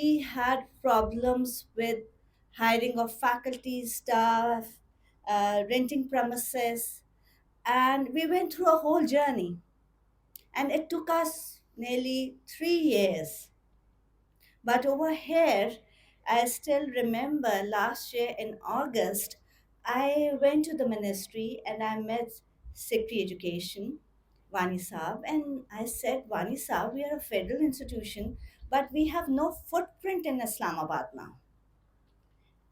We had problems with hiring of faculty, staff, renting premises, and we went through a whole journey. And it took us nearly 3 years. But over here, I still remember last year in August, I went to the ministry and I met Secretary Education, Vani Saab, and I said, Vani Saab, we are a federal institution, but we have no footprint in Islamabad now.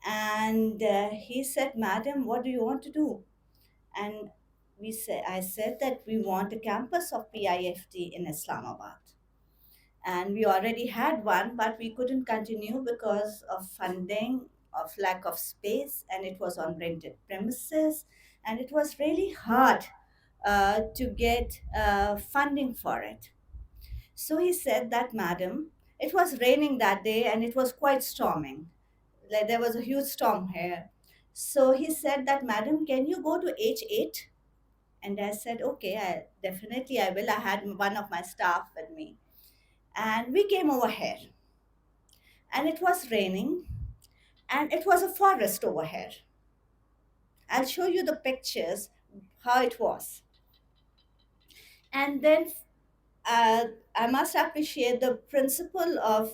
And he said, Madam, what do you want to do? And I said that we want a campus of PIFT in Islamabad, and we already had one, but we couldn't continue because of funding, of lack of space, and it was on rented premises, and it was really hard to get funding for it. So he said that, Madam, it was raining that day and it was quite storming. Like there was a huge storm here. So he said that, Madam, can you go to H8? And I said, okay, definitely I will. I had one of my staff with me, and we came over here, and it was raining, and it was a forest over here. I'll show you the pictures how it was. And then uh, I must appreciate the principal of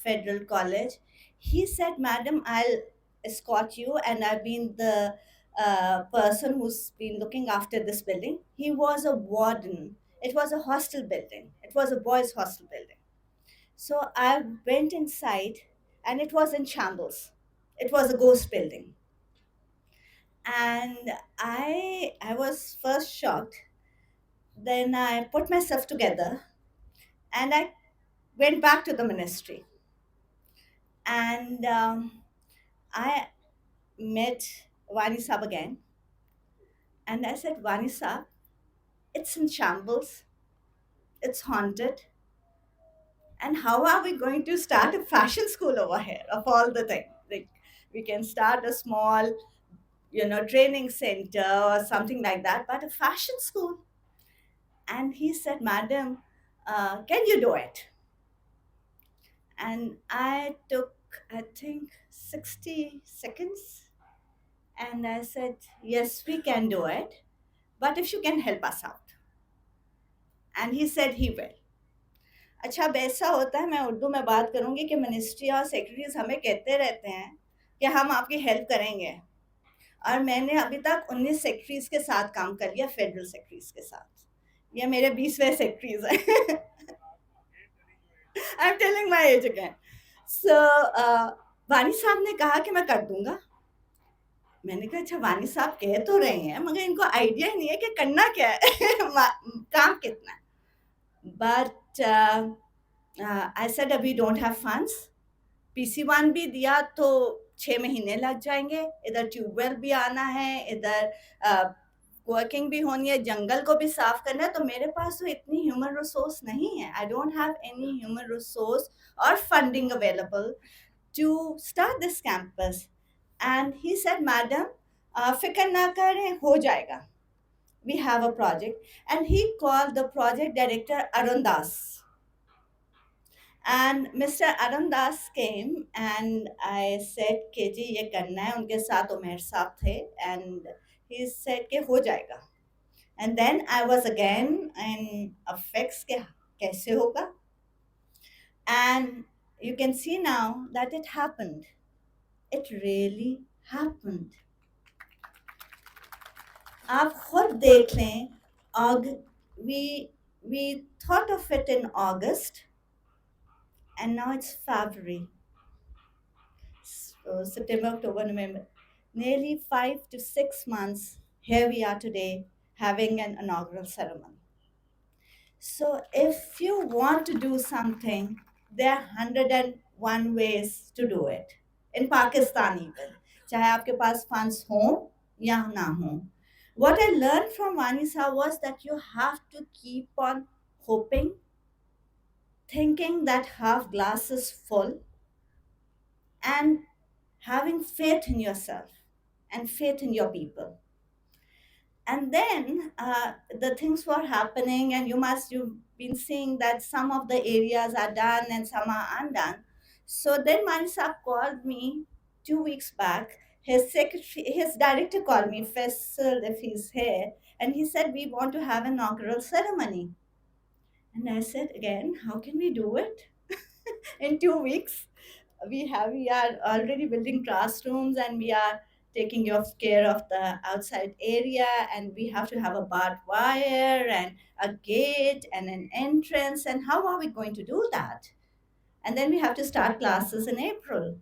Federal College. He said, Madam, I'll escort you, and I've been the person who's been looking after this building. He was a warden. It was a hostel building, it was a boys' hostel building. So I went inside, and it was in shambles. It was a ghost building. And I was first shocked. Then I put myself together and I went back to the ministry. And I met Vani Sab again. And I said, Vani Sab, it's in shambles, it's haunted. And how are we going to start a fashion school over here of all the things? Like, we can start a small, training center or something like that, but a fashion school. And he said, Madam, can you do it? And I took, I think, 60 seconds. And I said, yes, we can do it, but if you can help us out. And he said he will. अच्छा, अब ऐसा होता है, मैं उर्दू में बात करूंगी कि मिनिस्ट्री और सेक्रेटरीज हमें कहते रहते हैं कि हम आपकी हेल्प करेंगे, और मैंने अभी तक 19 सेक्रेटरीज के साथ काम कर लिया, फेडरल सेक्रेटरीज के साथ। ये मेरे 20वें सेक्रेटरीज हैं। I am telling my age again. So Wani साहब ने कहा कि मैं कर दूंगा। मैंने कहा, अच्छा, वानी साहब कह तो रहे हैं, मगर इनको आइडिया ही नहीं है कि करना क्या है। काम कितना है। बट आई सेड अभी डोंट हैव फंड्स। PC1 भी दिया तो 6 महीने लग जाएंगे, इधर ट्यूबवेल भी आना है, इधर वर्किंग भी होनी है, जंगल को भी साफ करना है, तो मेरे पास तो इतनी ह्यूमन रिसोर्स नहीं है। I don't have any human resource और funding available to start this campus. And he said, madam, फिक्र ना करें, हो जाएगा, we have a project. And he called the project director Arun Das. And Mr. Arun Das came and I said कि जी ये करना है, उनके साथ उमेर साहब थे, and he said कि हो जाएगा. And then I was again in a fix कि कैसे होगा. And you can see now that it happened. It really happened. आप खुद देख लें, we thought of it in August, and now it's February. So September, October, November, nearly 5 to 6 months, here we are today having an inaugural ceremony. So if you want to do something, there are 101 ways to do it. In Pakistan even, चाहे आपके पास funds हो या ना हो. What I learned from Vanisa was that you have to keep on hoping, thinking that half glass is full, and having faith in yourself and faith in your people. And then the things were happening, and you've been seeing that some of the areas are done and some are undone. So then Manisab called me 2 weeks back. His secretary, his director called me, Faisal, if he's here, and he said, we want to have an inaugural ceremony. And I said, again, how can we do it in 2 weeks? We are already building classrooms, and we are taking of care of the outside area, and we have to have a barbed wire and a gate and an entrance. And how are we going to do that? And then we have to start classes in April.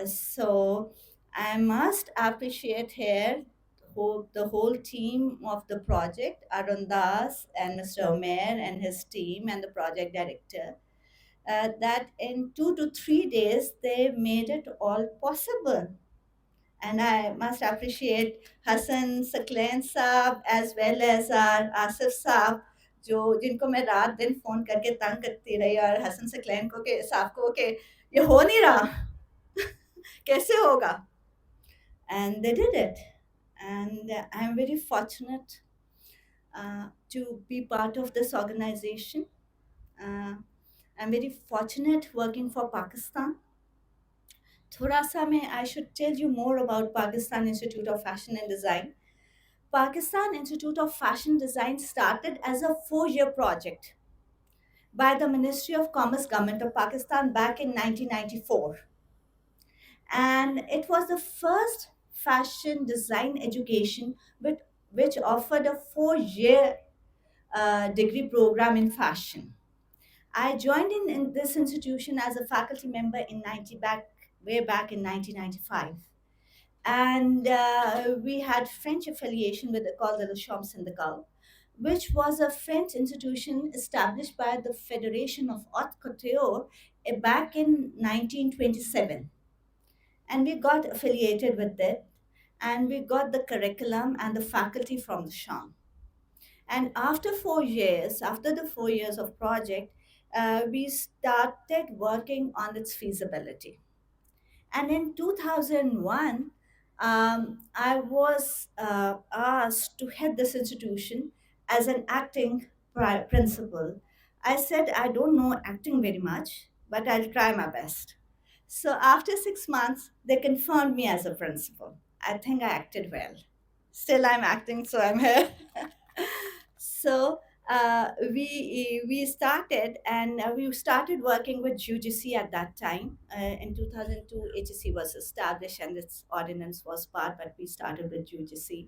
So I must appreciate here the whole team of the project, Arun Das and Mr. Omer and his team and the project director, that in 2 to 3 days they made it all possible. And I must appreciate Hassan Saklan साहब as well as our Asif साहब, जो जिनको मैं रात दिन phone करके तंग करती रही, और हसन सकलैन को के साहब को कि ये हो नहीं रहा, कैसे होगा. And they did it. And I'm very fortunate to be part of this organization. uh, I'm very fortunate working for Pakistan. थोड़ा सा मैं I should tell you more about Pakistan Institute of Fashion and Design. Pakistan Institute of Fashion Design started as a 4-year project by the Ministry of Commerce Government of Pakistan back in 1994. And it was the first fashion design education which offered a 4-year degree program in fashion. I joined in this institution as a faculty member in 90 back way back in 1995, and we had French affiliation with the called the Champs Syndical, which was a French institution established by the Federation of Haute Couture back in 1927, and we got affiliated with it, and we got the curriculum and the faculty from the Champs. And after 4 years, after the 4 years of project, we started working on its feasibility. And in 2001, I was asked to head this institution as an acting principal. I said, I don't know acting very much, but I'll try my best. So after 6 months, they confirmed me as a principal. I think I acted well. Still, I'm acting, so I'm here. So we started, and we started working with UGC at that time. In 2002, HEC was established and its ordinance was part, but we started with UGC,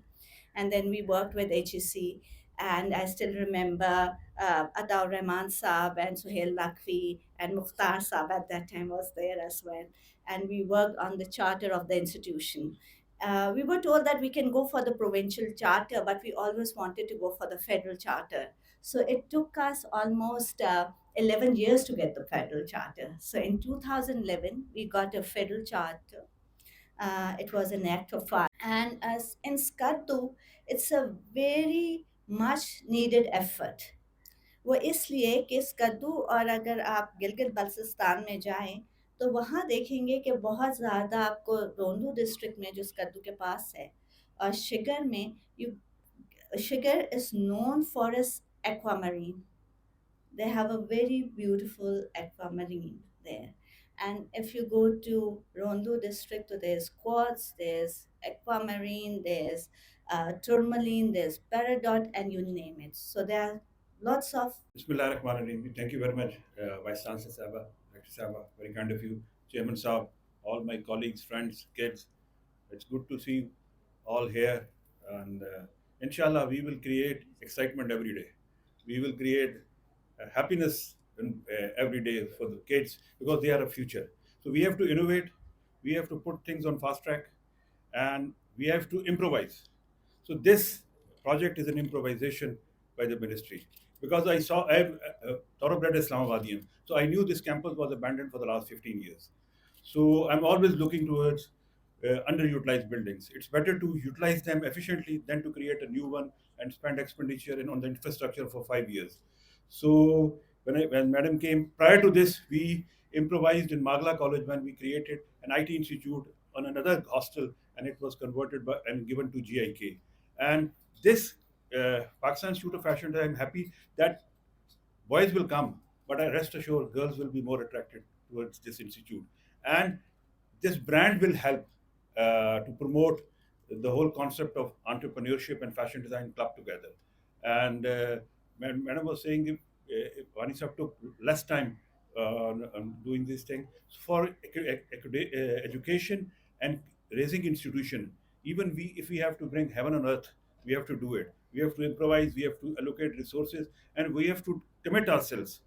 and then we worked with HEC. And I still remember Ataur Rahman Saab and Suhail Lakvi and Mukhtar Saab at that time was there as well. And we worked on the charter of the institution. We were told that we can go for the provincial charter, but we always wanted to go for the federal charter. So it took us almost 11 years to get the federal charter. So in 2011, we got a federal charter. It was an act of five. And as in Skardu, it's a very much needed effort. वो इसलिए कि स्कद्दू, और अगर आप गिलगित बल्तिस्तान में जाएं तो वहाँ देखेंगे कि बहुत ज़्यादा आपको रोंदू डिस्ट्रिक्ट में जो स्कद्दू के पास है, और शिगर में you Shigar is known for its aquamarine. They have a very beautiful aquamarine there. And if you go to Rondo district, there's quartz, there's aquamarine, there's tourmaline, there's peridot, and you name it. So there are lots of. Bismillahirrahmanirrahim. Thank you very much, Vice Chancellor Saba, Dr. Saba. Very kind of you, Chairman Saab, all my colleagues, friends, kids. It's good to see you all here. And inshallah, we will create excitement every day. We will create happiness every day for the kids because they are a future. So we have to innovate. We have to put things on fast track, and we have to improvise. So this project is an improvisation by the ministry because I'm thoroughbred Islamabadian, so I knew this campus was abandoned for the last 15 years. So I'm always looking towards underutilized buildings. It's better to utilize them efficiently than to create a new one and spend expenditure on the infrastructure for 5 years. So when Madam came, prior to this, we improvised in Magla College when we created an IT institute on another hostel, and it was converted and given to GIK. And this Pakistan Institute of Fashion, I'm happy that boys will come, but I rest assured girls will be more attracted towards this institute. And this brand will help to promote the whole concept of entrepreneurship and fashion design club together. And Madam was saying if Vanisab took less time on doing this thing. So for education and raising institution, even we, if we have to bring heaven on earth, we have to do it. We have to improvise, we have to allocate resources, and we have to commit ourselves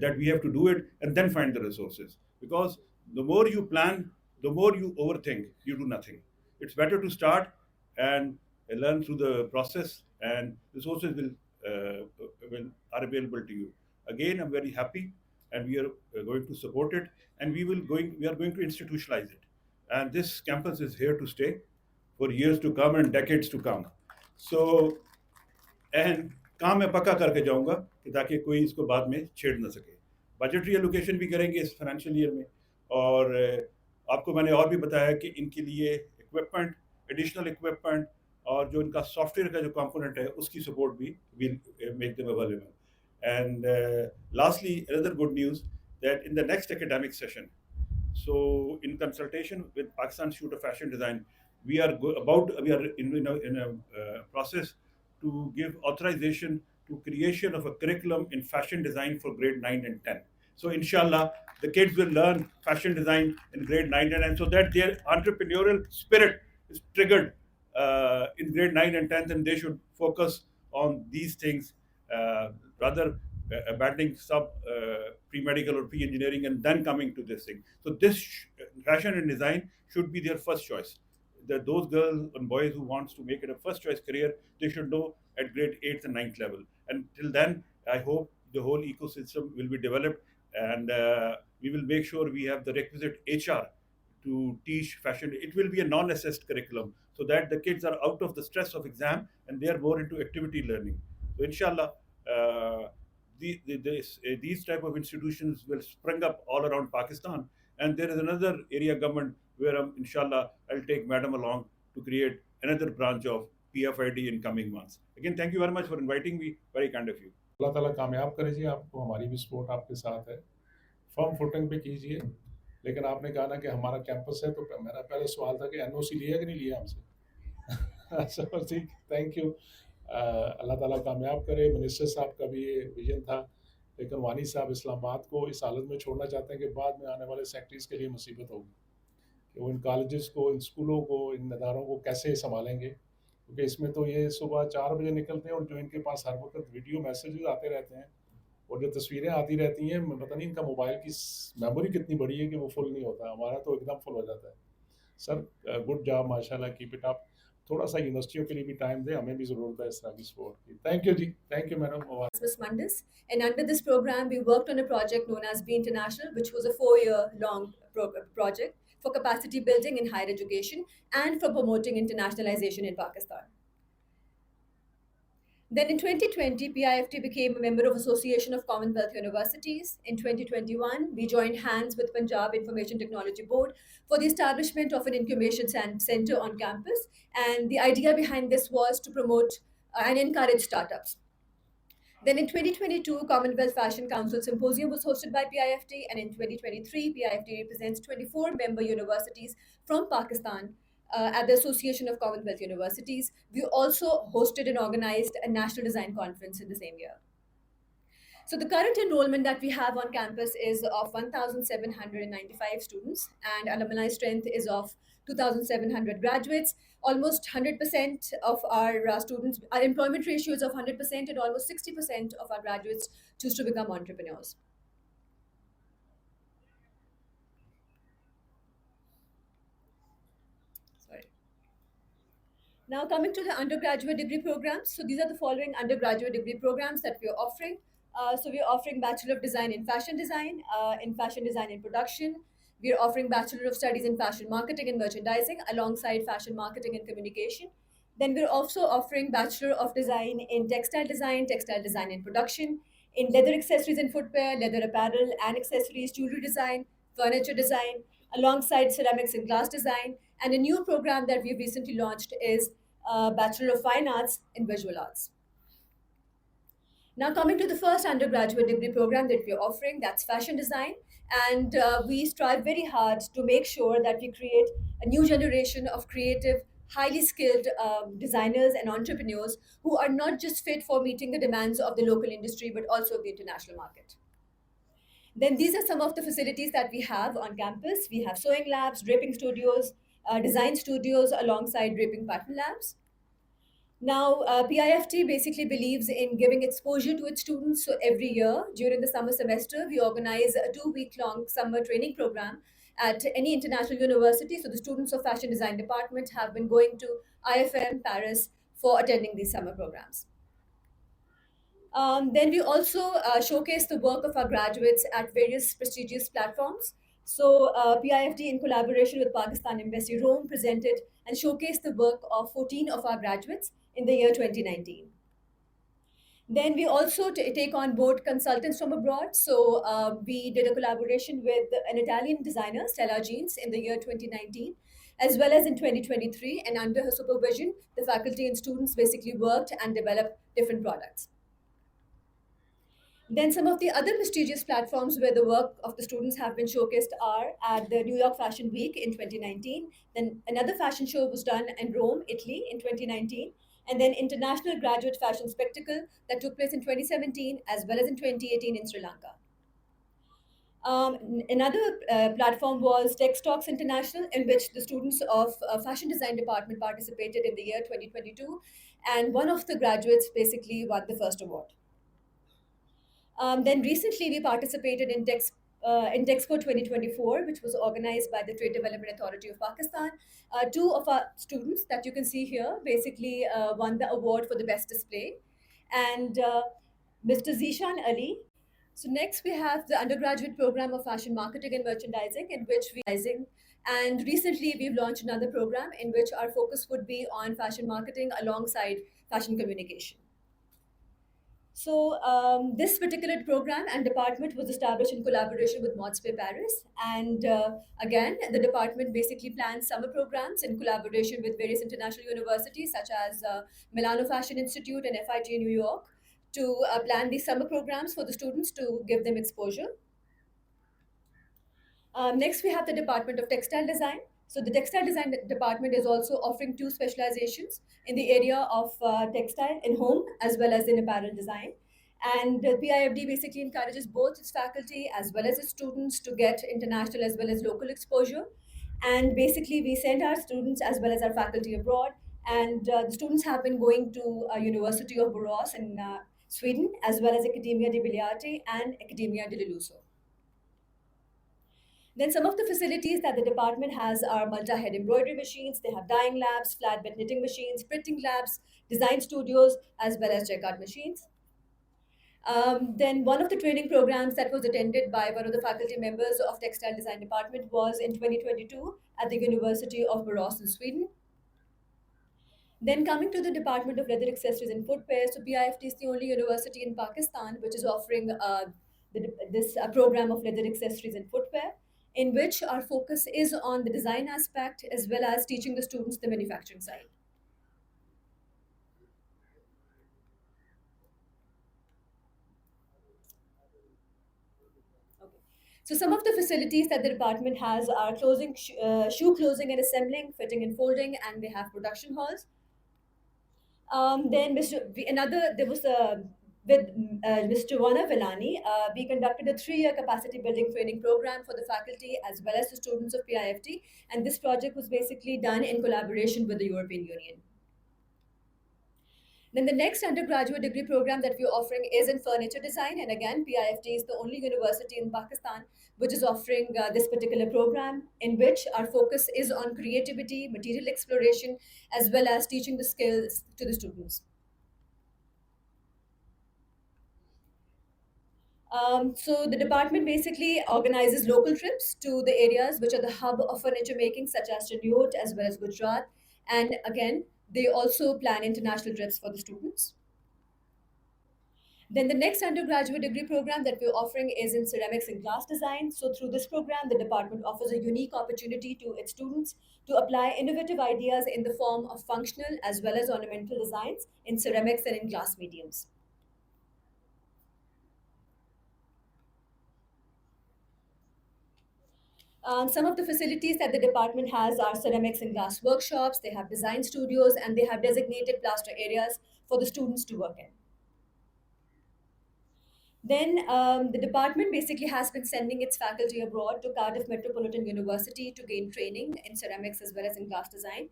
that we have to do it and then find the resources. Because the more you plan, the more you overthink, you do nothing. It's better to start and learn through the process, and resources will are available to you. Again, I'm very happy, and we are going to support it, and we are going to institutionalize it. And this campus is here to stay for years to come and decades to come. So and काम मैं पक्का करके जाऊंगा कि ताकि कोई इसको बाद में छेड़ ना सके। बजटरी एलोकेशन भी करेंगे इस फाइनेंशियल ईयर में। और आपको मैंने और भी बताया कि इनके लिए इक्विपमेंट, एडिशनल इक्विपमेंट और जो इनका सॉफ्टवेयर का जो कंपोनेंट है उसकी सपोर्ट भी will make them available. And lastly another good news that in the next academic session, so, in consultation with Pakistan Institute of Fashion Design, we are in a process to give authorization to creation of a curriculum in fashion design for grade 9 and 10. So, inshallah, the kids will learn fashion design in grade 9 and 10 so that their entrepreneurial spirit is triggered in grade 9 and 10, and they should focus on these things rather abandoning sub pre-medical or pre-engineering and then coming to this thing. So this fashion and design should be their first choice. That those girls and boys who wants to make it a first choice career, they should know at grade 8th and 9th level. And till then, I hope the whole ecosystem will be developed, and we will make sure we have the requisite HR to teach fashion. It will be a non-assessed curriculum so that the kids are out of the stress of exam and they are more into activity learning. So inshallah, these type of institutions will spring up all around Pakistan. And there is another area government where inshallah I'll take madam along to create another branch of PFID in coming months. Again, thank you very much for inviting me. Very kind of you. अल्लाह ताला कामयाब करे जी, आपको हमारी भी support आपके साथ है। Firm footing पे कीजिए। लेकिन आपने कहा ना कि हमारा कैंपस है, तो मेरा पहले सवाल था कि एनओसी लिया कि नहीं लिया हमसे। अच्छा ठीक, थैंक यू। अल्लाह ताला कामयाब करे। मिनिस्टर साहब का भी ये विजन था, लेकिन वानी साहब इस्लामाबाद को इस हालत में छोड़ना चाहते हैं कि बाद में आने वाले सेक्टरीज के लिए मुसीबत होगी कि वो इन कॉलेजेस को, इन स्कूलों को, इन इदारों को कैसे संभालेंगे। क्योंकि इसमें तो ये सुबह 4 बजे निकलते हैं और जो इनके पास हर वक्त वीडियो मैसेजेस आते रहते हैं और जो तस्वीरें आती रहती हैं, पता नहीं इनका मोबाइल की मेमोरी कितनी बड़ी है कि वो फुल नहीं होता। हमारा तो एकदम फुल हो जाता है। सर गुड जॉब, माशाल्लाह, कीप इट अप। थोड़ा सा यूनिवर्सिटियों के लिए भी टाइम दें, हमें भी ज़रूरत है इस तरह की सपोर्ट की। Thank you ji, thank you madam. Ms. Mandis, and under this program, we worked on a project known as Be International, which was a 4-year-long project for capacity building in higher education and for promoting internationalization in Pakistan. Then in 2020, PIFT became a member of Association of Commonwealth Universities. In 2021, we joined hands with Punjab Information Technology Board for the establishment of an incubation center on campus. And the idea behind this was to promote and encourage startups. Then in 2022, Commonwealth Fashion Council Symposium was hosted by PIFT, and in 2023, PIFT represents 24 member universities from Pakistan at the Association of Commonwealth Universities. We also hosted and organized a national design conference in the same year. So the current enrollment that we have on campus is of 1,795 students, and alumni strength is of 2,700 graduates. Almost 100% of our students, our employment ratio is of 100%, and almost 60% of our graduates choose to become entrepreneurs. Sorry. Now coming to the undergraduate degree programs. So these are the following undergraduate degree programs that we are offering. So we are offering Bachelor of Design in Fashion Design in Production. We are offering Bachelor of Studies in Fashion Marketing and Merchandising alongside Fashion Marketing and Communication. Then we're also offering Bachelor of Design in Textile Design in Production, in Leather Accessories and Footwear, Leather Apparel and Accessories, Jewelry Design, Furniture Design, alongside Ceramics and Glass Design. And a new program that we've recently launched is Bachelor of Fine Arts in Visual Arts. Now, coming to the first undergraduate degree program that we're offering, that's fashion design. And we strive very hard to make sure that we create a new generation of creative, highly skilled designers and entrepreneurs who are not just fit for meeting the demands of the local industry, but also the international market. Then these are some of the facilities that we have on campus. We have sewing labs, draping studios, design studios alongside draping pattern labs. Now, PIFT basically believes in giving exposure to its students. So every year during the summer semester, we organize a 2 week long summer training program at any international university. So the students of fashion design department have been going to IFM Paris for attending these summer programs. Then we also showcase the work of our graduates at various prestigious platforms. So PIFD, in collaboration with Pakistan Embassy Rome, presented and showcased the work of 14 of our graduates in the year 2019. Then we also take on board consultants from abroad. So we did a collaboration with an Italian designer, Stella Jeans, in the year 2019, as well as in 2023. And under her supervision, the faculty and students basically worked and developed different products. Then some of the other prestigious platforms where the work of the students have been showcased are at the New York Fashion Week in 2019. Then another fashion show was done in Rome, Italy in 2019. And then International Graduate Fashion Spectacle that took place in 2017 as well as in 2018 in Sri Lanka. Another platform was Tech Talks International, in which the students of fashion design department participated in the year 2022. And one of the graduates basically won the first award. Then recently we participated in Texpo 2024, which was organized by the Trade Development Authority of Pakistan. Two of our students that you can see here basically won the award for the best display. And Mr. Zishan Ali. So next we have the undergraduate program of fashion marketing and merchandising, in which and recently we've launched another program in which our focus would be on fashion marketing alongside fashion communication. So this particular program and department was established in collaboration with Modspe Paris. And again, the department basically plans summer programs in collaboration with various international universities such as Milano Fashion Institute and FIT New York to plan these summer programs for the students to give them exposure. Next, we have the Department of Textile Design. So the Textile Design Department is also offering two specializations in the area of textile in home as well as in apparel design. And the PIFD basically encourages both its faculty as well as its students to get international as well as local exposure. And basically, we send our students as well as our faculty abroad. And the students have been going to University of Borås in Sweden, as well as Academia di Biliarte and Academia di Luso. Then some of the facilities that the department has are multi-head embroidery machines, they have dyeing labs, flatbed knitting machines, printing labs, design studios, as well as checkout machines. Then one of the training programs that was attended by one of the faculty members of Textile Design Department was in 2022 at the University of Borås in Sweden. Then coming to the Department of Leather Accessories and Footwear, so PIFT is the only university in Pakistan which is offering this program of leather accessories and footwear, in which our focus is on the design aspect as well as teaching the students the manufacturing side. Okay. So some of the facilities that the department has are shoe closing and assembling, fitting and folding, and they have production halls. Then there was a with Mr. Warner Villani, we conducted a 3-year capacity building training program for the faculty as well as the students of PIFT. And this project was basically done in collaboration with the European Union. Then the next undergraduate degree program that we're offering is in furniture design. And again, PIFT is the only university in Pakistan which is offering this particular program, in which our focus is on creativity, material exploration, as well as teaching the skills to the students. So the department basically organizes local trips to the areas which are the hub of furniture making, such as Chandigarh as well as Gujarat. And again, they also plan international trips for the students. Then the next undergraduate degree program that we're offering is in ceramics and glass design. So through this program, the department offers a unique opportunity to its students to apply innovative ideas in the form of functional as well as ornamental designs in ceramics and in glass mediums. Some of the facilities that the department has are ceramics and glass workshops, they have design studios, and they have designated plaster areas for the students to work in. Then the department basically has been sending its faculty abroad to Cardiff Metropolitan University to gain training in ceramics as well as in glass design.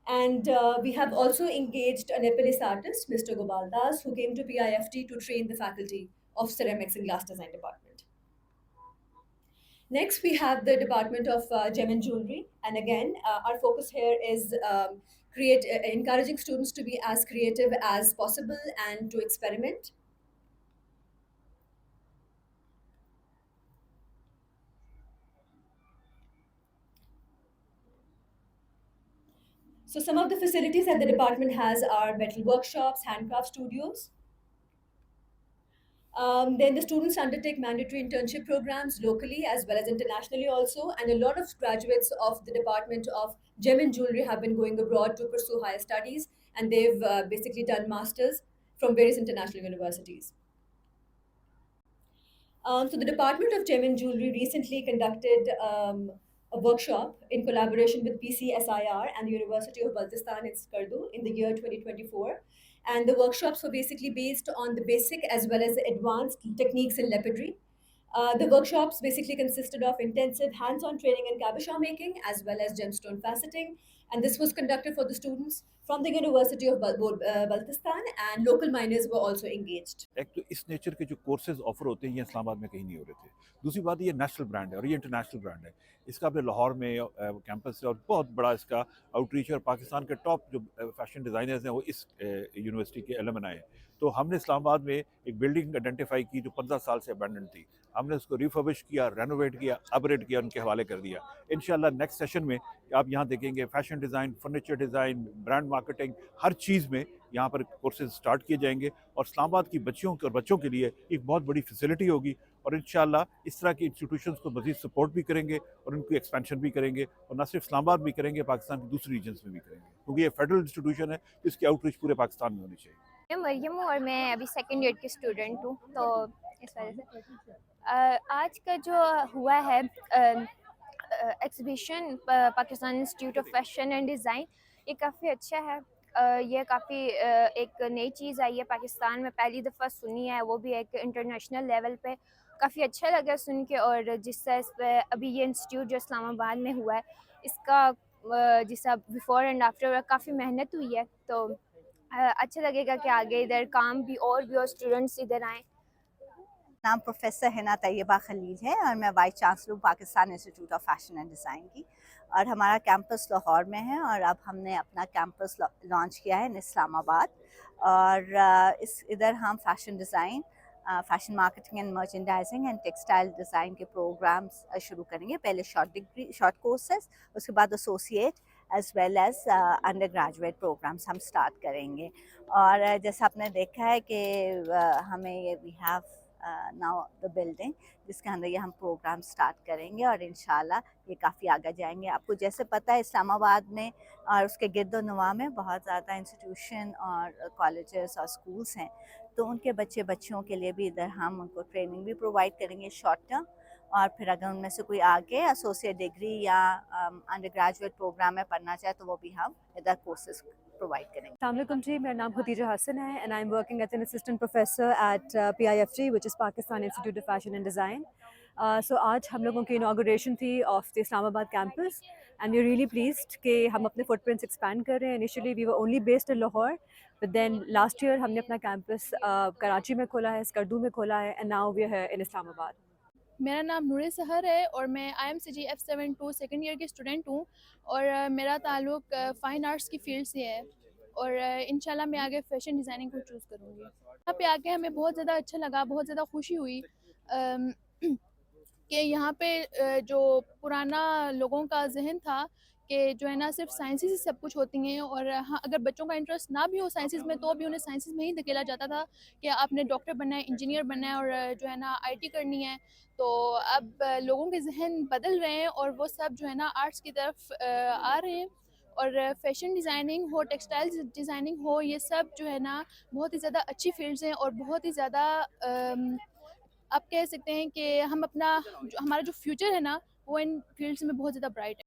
And we have also engaged a Nepalese artist, Mr. Gopal Das, who came to PIFT to train the faculty of ceramics and glass design department. Next, we have the Department of Gem and Jewelry. And again, our focus here is encouraging students to be as creative as possible and to experiment. So some of the facilities that the department has are metal workshops, handcraft studios. Then the students undertake mandatory internship programs locally as well as internationally also. And a lot of graduates of the Department of Gem and Jewelry have been going abroad to pursue higher studies. And they've basically done masters from various international universities. So the Department of Gem and Jewelry recently conducted a workshop in collaboration with PCSIR and the University of Baltistan in Skardu in the year 2024. And the workshops were basically based on the basic as well as the advanced techniques in leopardry. The workshops basically consisted of intensive hands-on training in cabochon making as well as gemstone faceting. And this was conducted for the students from the University of Baltistan, and local miners were also engaged. एक तो इस nature के जो courses offer होते हैं ये इस्लामाबाद में कहीं नहीं हो रहे थे। दूसरी बात ये नेशनल ब्रांड है और ये इंटरनेशनल ब्रांड है। इसका अपने लाहौर में कैंपस है और बहुत बड़ा इसका आउटरीच है और पाकिस्तान के टॉप जो फैशन डिज़ाइनर्स हैं वो इस यूनिवर्सिटी के एलुमनाई हैं। तो हमने इस्लामाबाद में एक बिल्डिंग आइडेंटिफाई की जो 15 साल से अबैंडन थी। हमने उसको रिफर्बिश किया, रेनोवेट किया, अपग्रेड किया, उनके हवाले कर दिया। इंशाल्लाह नेक्स्ट सेशन में आप यहाँ देखेंगे fashion design, furniture design, brand marketing, हर चीज़ में यहाँ पर कोर्सेज स्टार्ट किए जाएंगे और इस्लामाबाद की बच्चियों और बच्चों के लिए एक बहुत बड़ी फैसिलिटी होगी। और इंशाल्लाह इस तरह के इंस्टीट्यूशंस को मज़ीद सपोर्ट भी करेंगे और उनकी एक्सपेंशन भी करेंगे और न सिर्फ इस्लामाबाद में करेंगे, पाकिस्तान के दूसरे रीजन्स में भी करेंगे, क्योंकि ये फेडरल इंस्टीट्यूशन है तो इसकी आउटरीच पूरे पाकिस्तान में होनी चाहिए। मैं मरियम हूँ और मैं अभी सेकेंड ईयर की स्टूडेंट हूँ। तो इस वजह से आज का जो हुआ है exhibition Pakistan institute of fashion and design, ये काफ़ी अच्छा है। ये काफ़ी एक नई चीज़ आई है पाकिस्तान में, पहली दफ़ा सुनी है, वो भी एक इंटरनेशनल लेवल पे। काफ़ी अच्छा लगा सुन के। और जिस तरह इस पर अभी ये इंस्टीट्यूट जो इस्लामाबाद में हुआ है, इसका जिस तरह बिफ़ोर एंड आफ्टर काफ़ी मेहनत हुई है, तो अच्छा लगेगा कि आगे इधर काम भी और स्टूडेंट्स इधर आएँ। नाम प्रोफेसर हिना तैयबा खलील है और मैं vice chancellor Pakistan institute of fashion and design की, और हमारा कैंपस लाहौर में है और अब हमने अपना कैंपस लॉन्च किया है इन इस्लामाबाद। और इधर हम fashion design, fashion marketing and merchandising and textile design के प्रोग्राम्स शुरू करेंगे। पहले शॉर्ट कोर्सेज, उसके बाद associate as well as undergraduate programmes हम स्टार्ट करेंगे। और जैसा आपने देखा है कि हमें ये we have now the building जिसके अंदर ये हम प्रोग्राम स्टार्ट करेंगे और इंशाल्लाह ये काफ़ी आगे जाएंगे। आपको जैसे पता है इस्लामाबाद में और उसके गिरदोनवा में बहुत ज़्यादा इंस्टीट्यूशन और कॉलेजेस और स्कूल्स हैं, तो उनके बच्चियों के लिए भी इधर हम उनको ट्रेनिंग भी प्रोवाइड करेंगे शॉर्ट टर्म, और फिर अगर उनमें से कोई आगे एसोसिएट डिग्री या अंडर ग्रेजुएट प्रोग्राम में पढ़ना चाहे तो वो भी हम इधर कोर्सेज प्रोवाइड करेंगे। Assalamualaikum जी, मेरा नाम खदीजा हसन है and I'm working as an assistant professor at PIFT, which is Pakistan Institute of Fashion and Design. So आज हम लोगों की इनागोरेशन थी of the Islamabad campus and we're really pleased कि हम अपने फुटप्रिंट्स एक्सपैंड कर रहे हैं। Initially we were only based in Lahore, but then last year हमने अपना कैंपस कराची में खोला है, स्कर्दू में खोला है, and now we're here in Islamabad. मेरा नाम नूर सहर है और मैं IMCG F72 सेकेंड ईयर की स्टूडेंट हूँ और मेरा ताल्लुक फ़ाइन आर्ट्स की फील्ड से है और इंशाल्लाह मैं आगे फ़ैशन डिज़ाइनिंग को चूज़ करूँगी। यहाँ पे आके हमें बहुत ज़्यादा अच्छा लगा, बहुत ज़्यादा खुशी हुई कि यहाँ पे जो पुराना लोगों का जहन था कि जो है ना सिर्फ साइंसेस ही सब कुछ होती हैं, और हाँ अगर बच्चों का इंटरेस्ट ना भी हो साइंसेस में तो भी उन्हें साइंसेस में ही धकेला जाता था कि आपने डॉक्टर बनना है, इंजीनियर बनना है और जो है ना IT करनी है। तो अब लोगों के जहन बदल रहे हैं और वो सब जो है ना आर्ट्स की तरफ आ रहे हैं, और फैशन डिज़ाइनिंग हो, टेक्सटाइल डिज़ाइनिंग हो, ये सब जो है ना बहुत ही ज़्यादा अच्छी फील्ड्स हैं और बहुत ही ज़्यादा आप कह सकते हैं कि हम अपना हमारा जो फ्यूचर है ना वो इन फील्ड्स में बहुत ज़्यादा ब्राइट है।